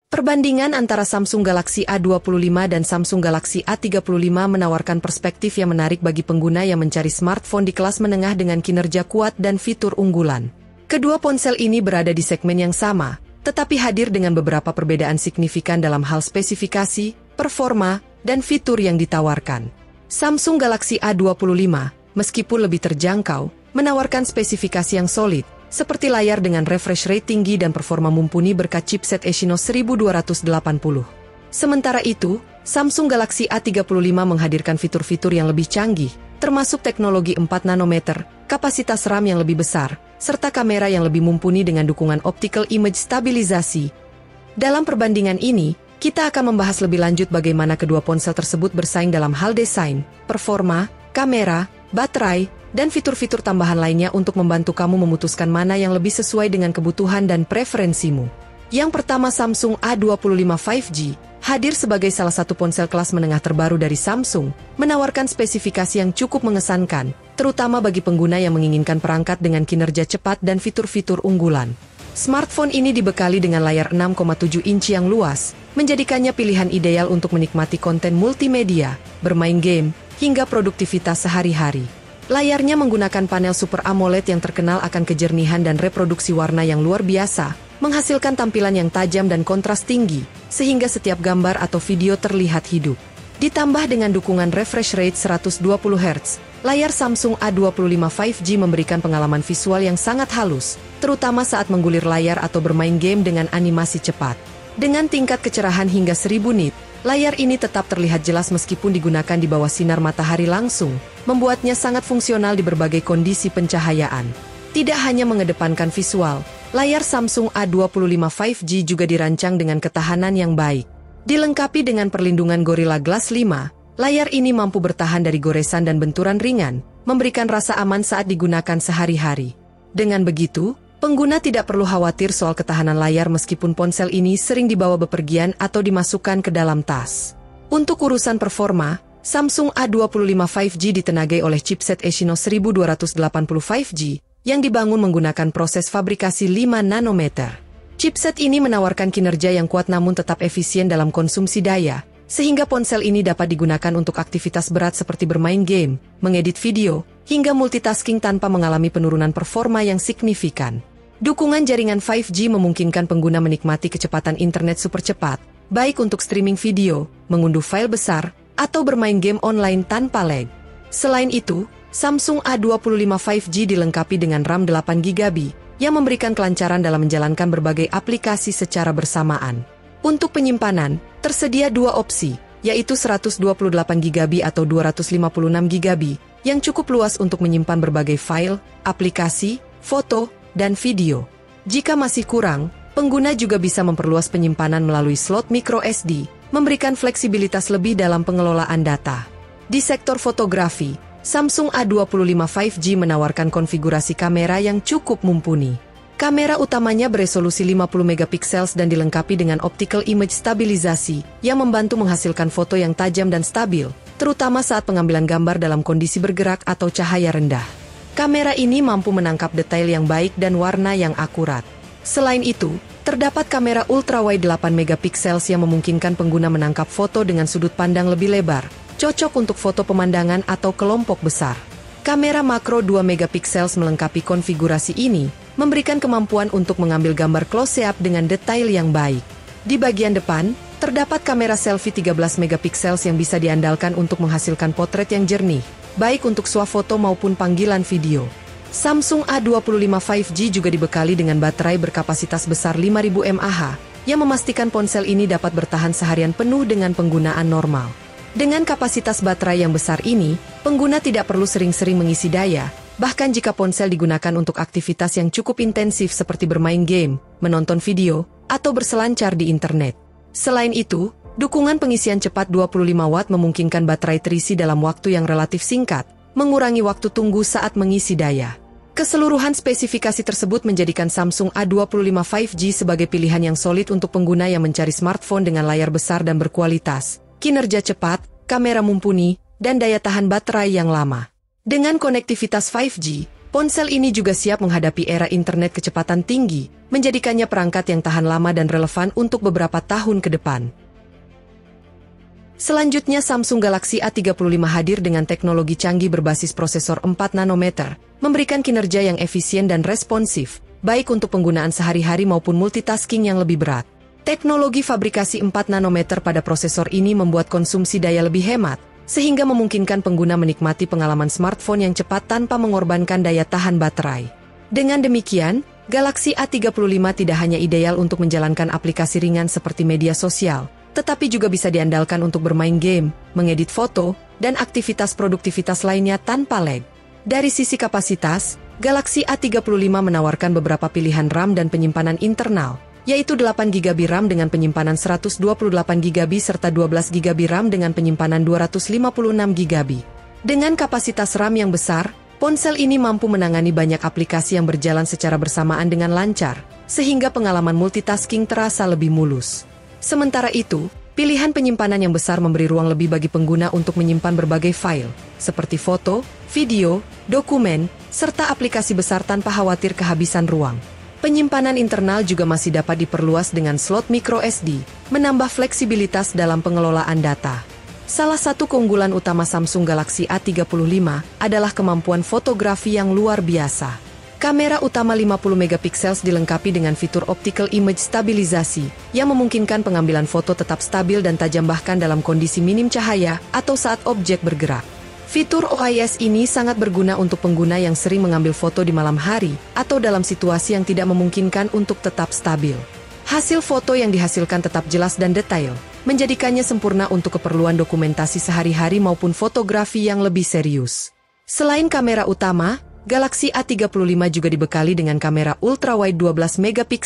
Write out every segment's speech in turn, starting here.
Perbandingan antara Samsung Galaxy A25 dan Samsung Galaxy A35 menawarkan perspektif yang menarik bagi pengguna yang mencari smartphone di kelas menengah dengan kinerja kuat dan fitur unggulan. Kedua ponsel ini berada di segmen yang sama, tetapi hadir dengan beberapa perbedaan signifikan dalam hal spesifikasi, performa, dan fitur yang ditawarkan. Samsung Galaxy A25, meskipun lebih terjangkau, menawarkan spesifikasi yang solid, seperti layar dengan refresh rate tinggi dan performa mumpuni berkat chipset Exynos 1280. Sementara itu, Samsung Galaxy A35 menghadirkan fitur-fitur yang lebih canggih, termasuk teknologi 4 nanometer, kapasitas RAM yang lebih besar, serta kamera yang lebih mumpuni dengan dukungan optical image stabilisasi. Dalam perbandingan ini, kita akan membahas lebih lanjut bagaimana kedua ponsel tersebut bersaing dalam hal desain, performa, kamera, baterai, dan fitur-fitur tambahan lainnya untuk membantu kamu memutuskan mana yang lebih sesuai dengan kebutuhan dan preferensimu. Yang pertama, Samsung A25 5G, hadir sebagai salah satu ponsel kelas menengah terbaru dari Samsung, menawarkan spesifikasi yang cukup mengesankan, terutama bagi pengguna yang menginginkan perangkat dengan kinerja cepat dan fitur-fitur unggulan. Smartphone ini dibekali dengan layar 6,7 inci yang luas, menjadikannya pilihan ideal untuk menikmati konten multimedia, bermain game, hingga produktivitas sehari-hari. Layarnya menggunakan panel Super AMOLED yang terkenal akan kejernihan dan reproduksi warna yang luar biasa, menghasilkan tampilan yang tajam dan kontras tinggi, sehingga setiap gambar atau video terlihat hidup. Ditambah dengan dukungan refresh rate 120 Hz, layar Samsung A25 5G memberikan pengalaman visual yang sangat halus, terutama saat menggulir layar atau bermain game dengan animasi cepat. Dengan tingkat kecerahan hingga 1000 nit, layar ini tetap terlihat jelas meskipun digunakan di bawah sinar matahari langsung, membuatnya sangat fungsional di berbagai kondisi pencahayaan. Tidak hanya mengedepankan visual, layar Samsung A25 5G juga dirancang dengan ketahanan yang baik. Dilengkapi dengan perlindungan Gorilla Glass 5, layar ini mampu bertahan dari goresan dan benturan ringan, memberikan rasa aman saat digunakan sehari-hari. Dengan begitu, pengguna tidak perlu khawatir soal ketahanan layar meskipun ponsel ini sering dibawa bepergian atau dimasukkan ke dalam tas. Untuk urusan performa, Samsung A25 5G ditenagai oleh chipset Exynos 1280 5G yang dibangun menggunakan proses fabrikasi 5 nanometer. Chipset ini menawarkan kinerja yang kuat namun tetap efisien dalam konsumsi daya, sehingga ponsel ini dapat digunakan untuk aktivitas berat seperti bermain game, mengedit video, hingga multitasking tanpa mengalami penurunan performa yang signifikan. Dukungan jaringan 5G memungkinkan pengguna menikmati kecepatan internet super cepat, baik untuk streaming video, mengunduh file besar, atau bermain game online tanpa lag. Selain itu, Samsung A25 5G dilengkapi dengan RAM 8GB, yang memberikan kelancaran dalam menjalankan berbagai aplikasi secara bersamaan. Untuk penyimpanan, tersedia dua opsi, yaitu 128GB atau 256GB, yang cukup luas untuk menyimpan berbagai file, aplikasi, foto, dan video. Jika masih kurang, pengguna juga bisa memperluas penyimpanan melalui slot microSD, memberikan fleksibilitas lebih dalam pengelolaan data. Di sektor fotografi, Samsung A25 5G menawarkan konfigurasi kamera yang cukup mumpuni. Kamera utamanya beresolusi 50 megapiksel dan dilengkapi dengan optical image stabilisasi yang membantu menghasilkan foto yang tajam dan stabil, terutama saat pengambilan gambar dalam kondisi bergerak atau cahaya rendah. Kamera ini mampu menangkap detail yang baik dan warna yang akurat. Selain itu, terdapat kamera ultrawide 8 megapiksel yang memungkinkan pengguna menangkap foto dengan sudut pandang lebih lebar, cocok untuk foto pemandangan atau kelompok besar. Kamera makro 2 megapiksel melengkapi konfigurasi ini, memberikan kemampuan untuk mengambil gambar close-up dengan detail yang baik. Di bagian depan, terdapat kamera selfie 13 megapiksel yang bisa diandalkan untuk menghasilkan potret yang jernih, baik untuk swafoto maupun panggilan video. Samsung A25 5G juga dibekali dengan baterai berkapasitas besar 5000 mAh, yang memastikan ponsel ini dapat bertahan seharian penuh dengan penggunaan normal. Dengan kapasitas baterai yang besar ini, pengguna tidak perlu sering-sering mengisi daya, bahkan jika ponsel digunakan untuk aktivitas yang cukup intensif seperti bermain game, menonton video, atau berselancar di internet. Selain itu, dukungan pengisian cepat 25 watt memungkinkan baterai terisi dalam waktu yang relatif singkat, mengurangi waktu tunggu saat mengisi daya. Keseluruhan spesifikasi tersebut menjadikan Samsung A25 5G sebagai pilihan yang solid untuk pengguna yang mencari smartphone dengan layar besar dan berkualitas, kinerja cepat, kamera mumpuni, dan daya tahan baterai yang lama. Dengan konektivitas 5G, Ponsel ini juga siap menghadapi era internet kecepatan tinggi, menjadikannya perangkat yang tahan lama dan relevan untuk beberapa tahun ke depan. Selanjutnya, Samsung Galaxy A35 hadir dengan teknologi canggih berbasis prosesor 4 nanometer, memberikan kinerja yang efisien dan responsif, baik untuk penggunaan sehari-hari maupun multitasking yang lebih berat. Teknologi fabrikasi 4 nanometer pada prosesor ini membuat konsumsi daya lebih hemat, sehingga memungkinkan pengguna menikmati pengalaman smartphone yang cepat tanpa mengorbankan daya tahan baterai. Dengan demikian, Galaxy A35 tidak hanya ideal untuk menjalankan aplikasi ringan seperti media sosial, tetapi juga bisa diandalkan untuk bermain game, mengedit foto, dan aktivitas produktivitas lainnya tanpa lag. Dari sisi kapasitas, Galaxy A35 menawarkan beberapa pilihan RAM dan penyimpanan internal, yaitu 8GB RAM dengan penyimpanan 128GB serta 12GB RAM dengan penyimpanan 256GB. Dengan kapasitas RAM yang besar, ponsel ini mampu menangani banyak aplikasi yang berjalan secara bersamaan dengan lancar, sehingga pengalaman multitasking terasa lebih mulus. Sementara itu, pilihan penyimpanan yang besar memberi ruang lebih bagi pengguna untuk menyimpan berbagai file, seperti foto, video, dokumen, serta aplikasi besar tanpa khawatir kehabisan ruang. Penyimpanan internal juga masih dapat diperluas dengan slot microSD, menambah fleksibilitas dalam pengelolaan data. Salah satu keunggulan utama Samsung Galaxy A35 adalah kemampuan fotografi yang luar biasa. Kamera utama 50MP dilengkapi dengan fitur optical image stabilizasi, yang memungkinkan pengambilan foto tetap stabil dan tajam bahkan dalam kondisi minim cahaya atau saat objek bergerak. Fitur OIS ini sangat berguna untuk pengguna yang sering mengambil foto di malam hari atau dalam situasi yang tidak memungkinkan untuk tetap stabil. Hasil foto yang dihasilkan tetap jelas dan detail, menjadikannya sempurna untuk keperluan dokumentasi sehari-hari maupun fotografi yang lebih serius. Selain kamera utama, Galaxy A35 juga dibekali dengan kamera ultrawide 12MP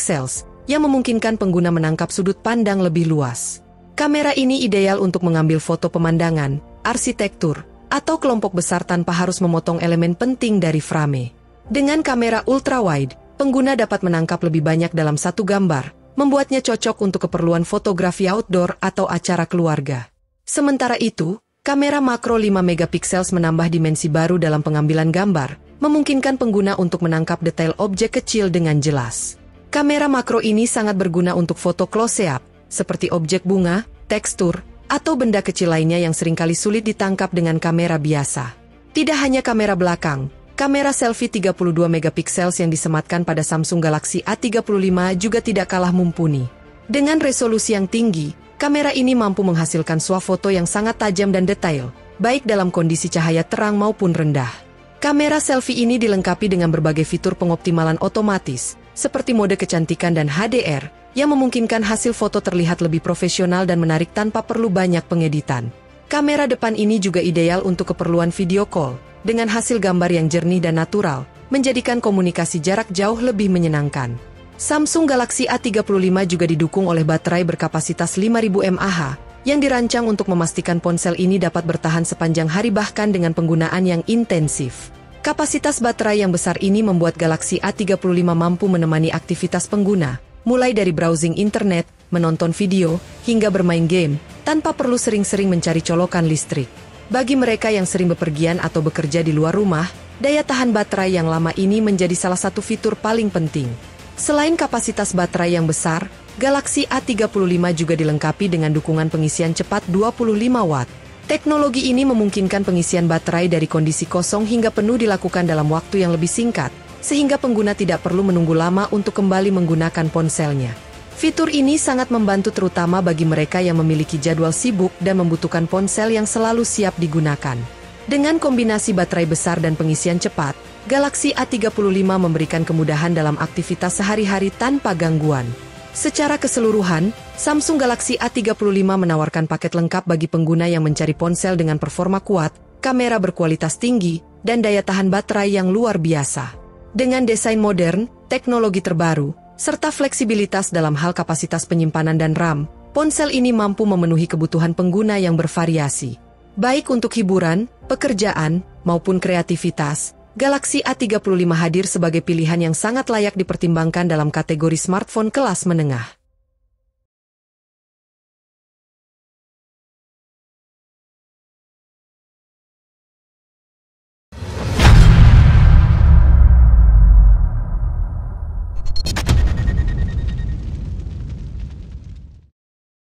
yang memungkinkan pengguna menangkap sudut pandang lebih luas. Kamera ini ideal untuk mengambil foto pemandangan, arsitektur, atau kelompok besar tanpa harus memotong elemen penting dari frame. Dengan kamera ultrawide, pengguna dapat menangkap lebih banyak dalam satu gambar, membuatnya cocok untuk keperluan fotografi outdoor atau acara keluarga. Sementara itu, kamera makro 5MP menambah dimensi baru dalam pengambilan gambar, memungkinkan pengguna untuk menangkap detail objek kecil dengan jelas. Kamera makro ini sangat berguna untuk foto close-up, seperti objek bunga, tekstur, atau benda kecil lainnya yang seringkali sulit ditangkap dengan kamera biasa. Tidak hanya kamera belakang, kamera selfie 32MP yang disematkan pada Samsung Galaxy A35 juga tidak kalah mumpuni. Dengan resolusi yang tinggi, kamera ini mampu menghasilkan swafoto yang sangat tajam dan detail, baik dalam kondisi cahaya terang maupun rendah. Kamera selfie ini dilengkapi dengan berbagai fitur pengoptimalan otomatis, seperti mode kecantikan dan HDR, yang memungkinkan hasil foto terlihat lebih profesional dan menarik tanpa perlu banyak pengeditan. Kamera depan ini juga ideal untuk keperluan video call, dengan hasil gambar yang jernih dan natural, menjadikan komunikasi jarak jauh lebih menyenangkan. Samsung Galaxy A35 juga didukung oleh baterai berkapasitas 5000 mAh, yang dirancang untuk memastikan ponsel ini dapat bertahan sepanjang hari bahkan dengan penggunaan yang intensif. Kapasitas baterai yang besar ini membuat Galaxy A35 mampu menemani aktivitas pengguna, mulai dari browsing internet, menonton video, hingga bermain game, tanpa perlu sering-sering mencari colokan listrik. Bagi mereka yang sering bepergian atau bekerja di luar rumah, daya tahan baterai yang lama ini menjadi salah satu fitur paling penting. Selain kapasitas baterai yang besar, Galaxy A35 juga dilengkapi dengan dukungan pengisian cepat 25 Watt. Teknologi ini memungkinkan pengisian baterai dari kondisi kosong hingga penuh dilakukan dalam waktu yang lebih singkat, sehingga pengguna tidak perlu menunggu lama untuk kembali menggunakan ponselnya. Fitur ini sangat membantu terutama bagi mereka yang memiliki jadwal sibuk dan membutuhkan ponsel yang selalu siap digunakan. Dengan kombinasi baterai besar dan pengisian cepat, Galaxy A35 memberikan kemudahan dalam aktivitas sehari-hari tanpa gangguan. Secara keseluruhan, Samsung Galaxy A35 menawarkan paket lengkap bagi pengguna yang mencari ponsel dengan performa kuat, kamera berkualitas tinggi, dan daya tahan baterai yang luar biasa. Dengan desain modern, teknologi terbaru, serta fleksibilitas dalam hal kapasitas penyimpanan dan RAM, ponsel ini mampu memenuhi kebutuhan pengguna yang bervariasi. Baik untuk hiburan, pekerjaan, maupun kreativitas, Galaxy A35 hadir sebagai pilihan yang sangat layak dipertimbangkan dalam kategori smartphone kelas menengah.